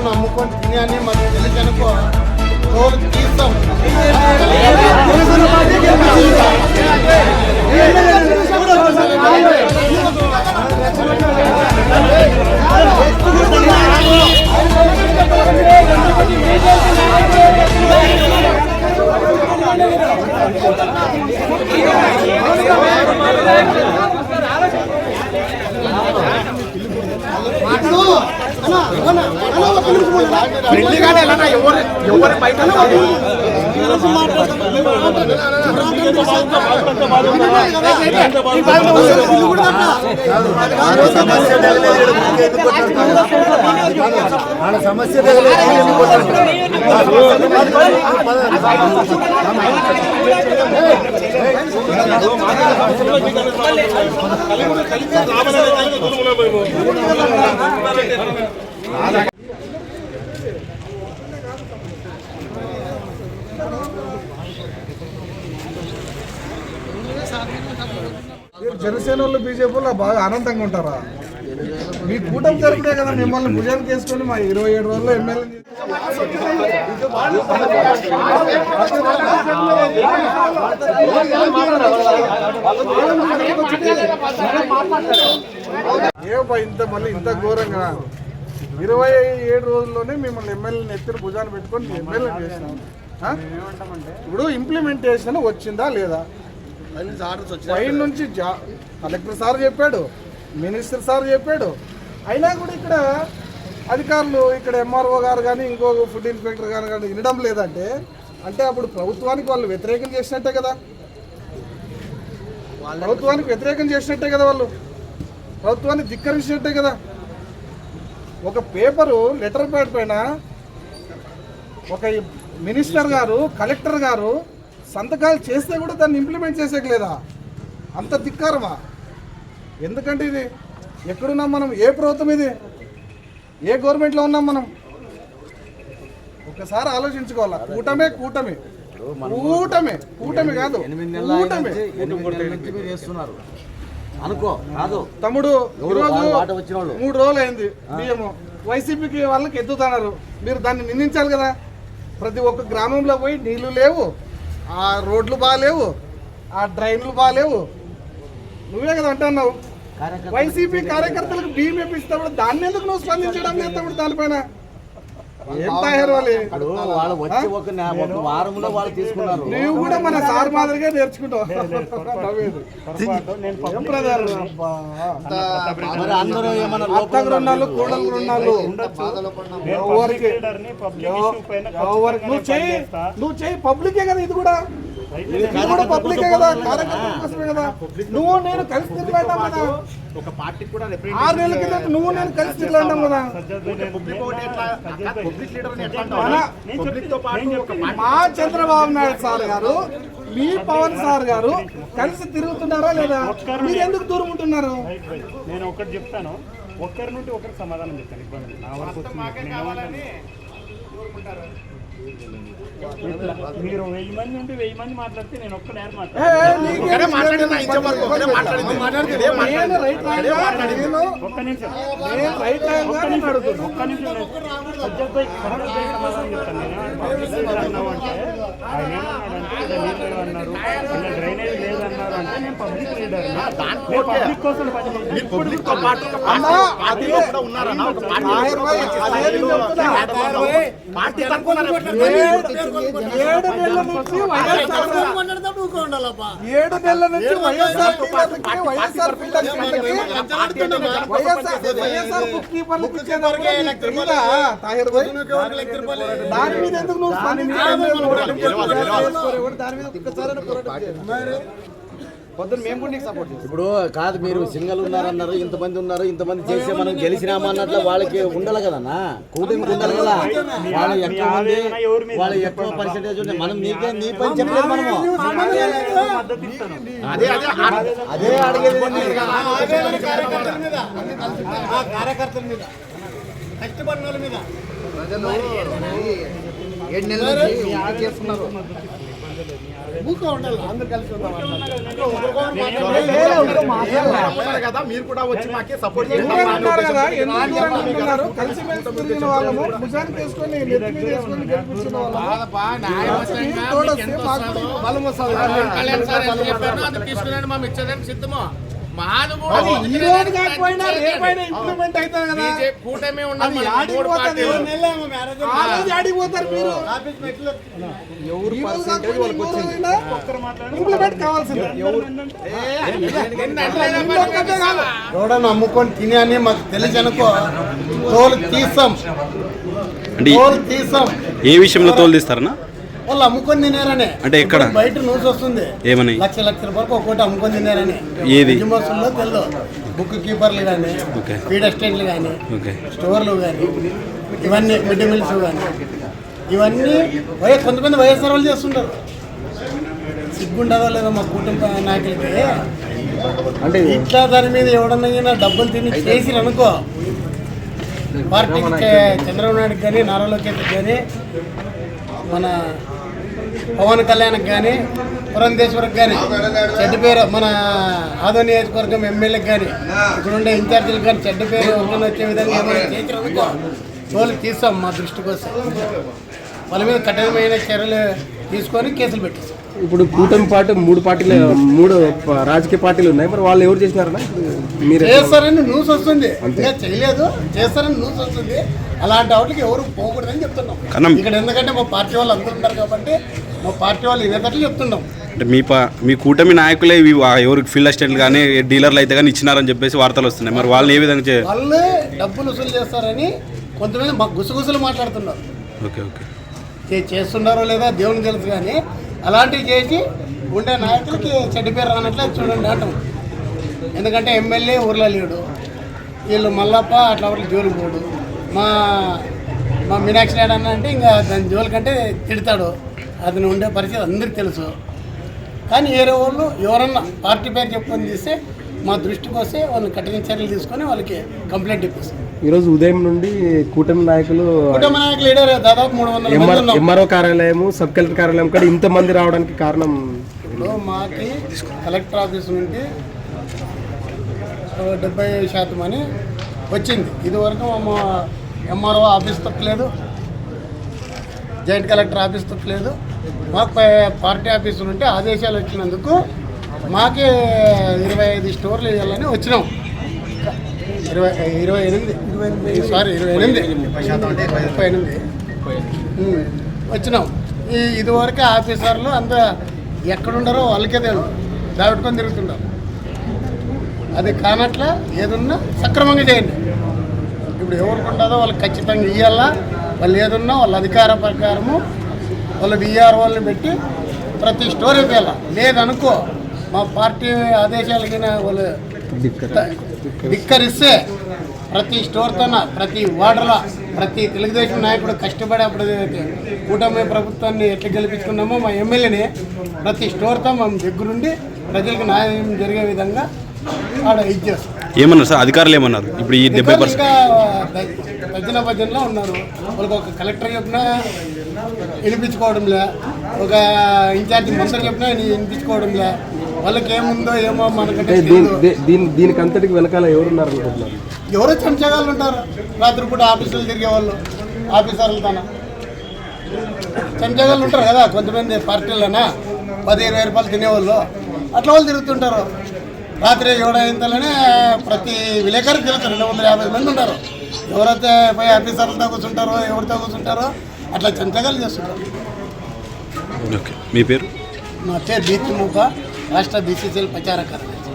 వాళ్ళని అమ్ముకొని తిని అని మాకు తెలియకనుకో రోజు తీస్తాం. ఎవరి బయట సమస్య జనసేన వాళ్ళు బీజేపీ వాళ్ళు బాగా ఆనందంగా ఉంటారా? మీ కూటమి జరిపితే కదా మిమ్మల్ని భుజానికి వేసుకొని మా 27 రోజుల్లో ఎమ్మెల్యే ఇంత మళ్ళీ ఇంత ఘోరంగా 27 రోజుల్లోనే మిమ్మల్ని ఎమ్మెల్యేని ఎత్తిన భుజాన్ని పెట్టుకొని ఎమ్మెల్యే చేసినాం. ఇప్పుడు ఇంప్లిమెంటేషన్ వచ్చిందా లేదా? పైన నుంచి కలెక్టర్ సార్ చెప్పాడు, మినిస్టర్ సార్ చెప్పాడు, అయినా కూడా ఇక్కడ అధికారులు ఇక్కడ ఎంఆర్ఓ గారు కానీ ఇంకొక ఫుడ్ ఇన్స్పెక్టర్ గారు కానీ వినడం లేదంటే అంటే అప్పుడు ప్రభుత్వానికి వాళ్ళు వ్యతిరేకం చేసినట్టే కదా. ప్రభుత్వానికి వ్యతిరేకం చేసినట్టే కదా, వాళ్ళు ప్రభుత్వాన్ని ధిక్కరించినట్టే కదా. ఒక పేపరు లెటర్ ప్యాడ్ పైన ఒక మినిస్టర్ గారు కలెక్టర్ గారు సంతకాలు చేస్తే కూడా దాన్ని ఇంప్లిమెంట్ చేసేయలేదా? అంత ధిక్కారమా? ఎందుకంటే ఇది ఎక్కడున్నాం మనం? ఏ ప్రభుత్వం ఇది? ఏ గవర్నమెంట్లో ఉన్నాం మనం? ఒకసారి ఆలోచించుకోవాలా. కూటమే కూటమి కూటమి కూటమి కాదు కూటమి అనుకో కాదు తమ్ముడు. ఈరోజు 3 రోజులు అయింది బియ్యము వైసీపీకి వాళ్ళకి ఎత్తుతున్నారు. మీరు దాన్ని నిందించాలి కదా. ప్రతి ఒక్క గ్రామంలో పోయి నీళ్లు లేవు, ఆ రోడ్లు బాగాలేవు, ఆ డ్రైన్లు బాగాలేవు. నువ్వే కదా అంటున్నావు. వైసీపీ కార్యకర్తలకు బియ్యం ఇప్పిస్తాడు, దాన్ని ఎందుకు నువ్వు స్పందించడం లేదు తమ్ముడు? దానిపైన ఏం తయారు నువ్వు కూడా మన సార్ మాదిరిగా నేర్చుకుంటావు. రుణాలు కూడలు రుణాలు నువ్వు చెయ్యి. పబ్లికే కదా ఇది కూడా, పబ్లికే కదా, కార్యకర్తల కోసమే కదా. నువ్వు నేను కలిసి తిరిగిపోయినాం కదా. 6 నెలల కింద నువ్వు నేను కలిసి తిరిగిపోయినాం కదా. మా చంద్రబాబు నాయుడు సార్ గారు మీ పవన్ సార్ గారు కలిసి తిరుగుతున్నారా లేదా? మీరు ఎందుకు దూరం ఉంటున్నారు? నేను ఒకటి చెప్తాను, ఒక్కరి నుండి ఒకరికి సమాధానం చెప్తాను. ఇబ్బంది నా వరకు మీరు 1000 మంది నుండి 1000 మంది మాట్లాడితే నేను ఒక్క నేర డ్రైనేజ్ లేదన్నారు అంటే నేను పబ్లిక్ లీడర్, పబ్లిక్ కోసం పార్టీ 7 నెలల నుంచి వైఎస్ఆర్ బుక్ కీపర్లకు దాని మీద ఎందుకు నువ్వు ఇప్పుడు కాదు, మీరు సింగల్ ఉన్నారన్నారు, ఇంతమంది ఉన్నారు, ఇంతమంది చేస్తే మనం గెలిచినామా అన్నట్లు వాళ్ళకి ఉండాలి కదన్నా. కూటమికి ఉండాలి కదా. వాళ్ళు ఎక్కువ ఉంది, వాళ్ళు ఎక్కువ పర్సెంటేజ్ ఉంది. మనం నీ పని చెప్పలేదు. మనము అదే అడిగేది. కార్యకర్తల మీద కష్టపడిన వాళ్ళ మీద ప్రజలు 7 నెలల నుంచి చేస్తున్నారు. ఊరికే ఉండాలి, అందరు కలిసి ఉందాం కదా. మీరు కూడా వచ్చి మాకే సపోర్ట్ ఉన్నారు కదా, ఎందుకు దూరంగా ఉంటున్నారు? కలిసి మెలిసి తిరిగిన వాళ్ళము, భుజానికి వేసుకొని నెత్తి మీద వేసుకొని గెలిపించిన వాళ్ళము. బలం వస్తుంది. అది ఈ రోజు కాకపోయినా రేపైనా ఇంప్లిమెంట్ అవుతుంది కదా. కూటమి అది యాడికి పోతుంది? ఆ రోజు యాడికి పోతారు మీరు? ఎవరు పర్సెంటేజ్ వాళ్ళకి వచ్చింది ఇంప్లిమెంట్ కావాల్సిందే. ఎవడన్నా అమ్ముకొని తిని అని మాకు తెలిసి అనుకో, తోలు తీస్తాం, అంటే తోలు తీస్తాం. ఏ విషయంలో తోలు తీస్తారన్నా? వాళ్ళు అమ్ముకొని తినారనే. అంటే ఎక్కడ? బయట న్యూస్ వస్తుంది, ఏమని? లక్ష రూపాయలకు ఒక్కోటి అమ్ముకొని తినారని. ఏది? మోసంలో తెల్లో బుక్ కీపర్లు కానీ, ఓకే. ఫీడ్ అసిస్టెంట్లు కానీ, ఓకే. స్టోర్లు కానీ, ఇవన్నీ మిడ్ డే మీల్స్ కానీ, ఇవన్నీ కొంతమంది వైఎస్ఆర్ వాళ్ళు చేస్తుంటారు. సిగ్గుండదో లేదో మా కుటుంబ నాయకులకి. అంటే ఇట్లా దాని మీద ఎవడన్నా డబ్బులు తిని చేసి అనుకో, పార్టీకి చంద్రబాబు నాయుడుకి కానీ, నారా లోకేష్కి కానీ, మన పవన్ కళ్యాణ్కి కానీ, పురంధేశ్వరికి కానీ చెడ్డ పేరు, మన ఆదో నియోజకవర్గం ఎమ్మెల్యేకి కానీ, ఇక్కడ ఉండే ఇన్ఛార్జీలకు కానీ చెడ్డ పేరు ఎవరికైనా వచ్చే విధంగా ఏమైనా చేసినందుకో తోలు తీస్తాం. మా దృష్టికి వస్తే వాళ్ళ మీద కఠినమైన చర్యలు తీసుకొని కేసులు పెట్టేస్తాం. ఇప్పుడు కూటమి పార్టీ మూడు రాజకీయ పార్టీలు ఉన్నాయి, మరి వాళ్ళు ఎవరు చేసినారన్నా? మీరు చేస్తారని న్యూస్ వస్తుంది, ఇంకా చేయలేదు, చేస్తారని న్యూస్ వస్తుంది. అలాంటి వాటికి ఎవరు పోకూడదని చెప్తున్నాం ఇక్కడ. ఎందుకంటే మా పార్టీ వాళ్ళు అందరూ ఉన్నారు కాబట్టి మా పార్టీ వాళ్ళు ఇదేటట్లు చెప్తున్నాం. అంటే మీ కూటమి నాయకులే ఎవరికి ఫీల్డ్ అసిస్టెంట్లు కానీ డీలర్లు అయితే కానీ ఇచ్చినారని చెప్పేసి వార్తలు వస్తున్నాయి. మరి వాళ్ళని ఏ విధంగా వాళ్ళే డబ్బులు వసూలు చేస్తారని కొంతమంది మాకు గుసగుసలు మాట్లాడుతున్నారు. ఓకే ఓకే చేస్తున్నారో లేదా దేవునికి తెలుసు, కానీ అలాంటివి చేసి ఉండే నాయకులకి చెడ్డ పేరు రానట్లే చూడండి అంటాం. ఎందుకంటే ఎమ్మెల్యే ఊర్లో లేడు, వీళ్ళు మల్లప్ప అట్లా ఒకటి జోలికి పోడు. మా మీనాక్షి నాయుడు అన్న అంటే ఇంకా దాని జోలి కంటే తిడతాడు. అతను ఉండే పరిస్థితి అందరికీ తెలుసు. కానీ వేరే వాళ్ళు ఎవరన్నా పార్టీ పేరు చెప్పుకొని తీస్తే మా దృష్టికి వస్తే వాళ్ళు కఠిన చర్యలు తీసుకొని వాళ్ళకి కంప్లైంట్ ఇప్పిస్తాం. ఈరోజు ఉదయం నుండి కూటమి నాయకులు లీడర్ దాదాపు 300 ఎంఆర్ఓ కార్యాలయము, సబ్ కలెక్టర్ కార్యాలయం కూడా ఇంతమంది రావడానికి కారణం? ఇప్పుడు మాకి కలెక్టర్ ఆఫీస్ నుండి 70% అని వచ్చింది. ఇదివరకు మా ఎంఆర్ఓ ఆఫీస్ తప్పలేదు, జాయింట్ కలెక్టర్ ఆఫీస్ తప్పలేదు. మాకు పార్టీ ఆఫీసు నుండి ఆదేశాలు వచ్చినందుకు మాకే 25 స్టోర్లు వేయాలని వచ్చినాం. 28 వచ్చినాం. ఇదివరకు ఆఫీసర్లు అంతా ఎక్కడుండారో వాళ్ళకే తెలుసు, దాపెట్టుకొని తిరుగుతుంటారు. అది కానట్ల ఏదున్నా సక్రమంగా చేయండి. ఇప్పుడు ఎవరికి ఉండదో వాళ్ళకి ఖచ్చితంగా ఇవ్వాలా. వాళ్ళు ఏదున్నా వాళ్ళ అధికార ప్రకారము వాళ్ళ విఆర్ వాళ్ళని పెట్టి ప్రతి స్టోర్ ఇవ్వాలా. లేదనుకో మా పార్టీ ఆదేశాలకి వాళ్ళు ధిక్కరిస్తే ప్రతి స్టోర్తోన, ప్రతి వార్డులో, ప్రతి తెలుగుదేశం నాయకుడు కష్టపడి అప్పుడు కూటమి ప్రభుత్వాన్ని ఎట్లా గెలిపించుకున్నామో మా ఎమ్మెల్యేని ప్రతి స్టోర్తో మేము దగ్గరుండి ప్రజలకు న్యాయం జరిగే విధంగా ఆడ ఇచ్చేస్తాం. ఏమన్నారు సార్ అధికారులు? ఏమన్నారు? ఇప్పుడు ఈ 70% భజనలో ఉన్నారు. వాళ్ళకి ఒక కలెక్టర్ చెప్పినా వినిపించుకోవడంలే, ఒక ఇన్ఛార్జి మంత్రి చెప్పినా వినిపించుకోవడంలే. వాళ్ళకి ఏముందో ఏమో మనకంటే దీనికి అంతటికి వెనకాల ఎవరున్నారు అనుకుంటున్నారు? ఎవరో చెంచగాళ్ళు ఉంటారు, రాత్రిపూట ఆఫీసులు తిరిగే వాళ్ళు, ఆఫీసర్లు తన చెంచగాళ్ళు ఉంటారు కదా. కొంతమంది పార్టీలనా 10-20 రూపాయలు తినేవాళ్ళు అట్లా వాళ్ళు తిరుగుతుంటారు. రాత్రి 7:00 ప్రతి విలేకరికి తెలుసు 250 మంది ఉంటారు. ఎవరైతే పోయి ఆఫీసర్లతో కూర్చుంటారో, ఎవరితో కూర్చుంటారో అట్లా చెంచగాళ్ళు చేస్తుంటారు. ఓకే. మీ పేరు? నా పేరు బీతి మూక, రాష్ట్ర బీసీసీఎల్ ప్రచార కార్యదర్శి.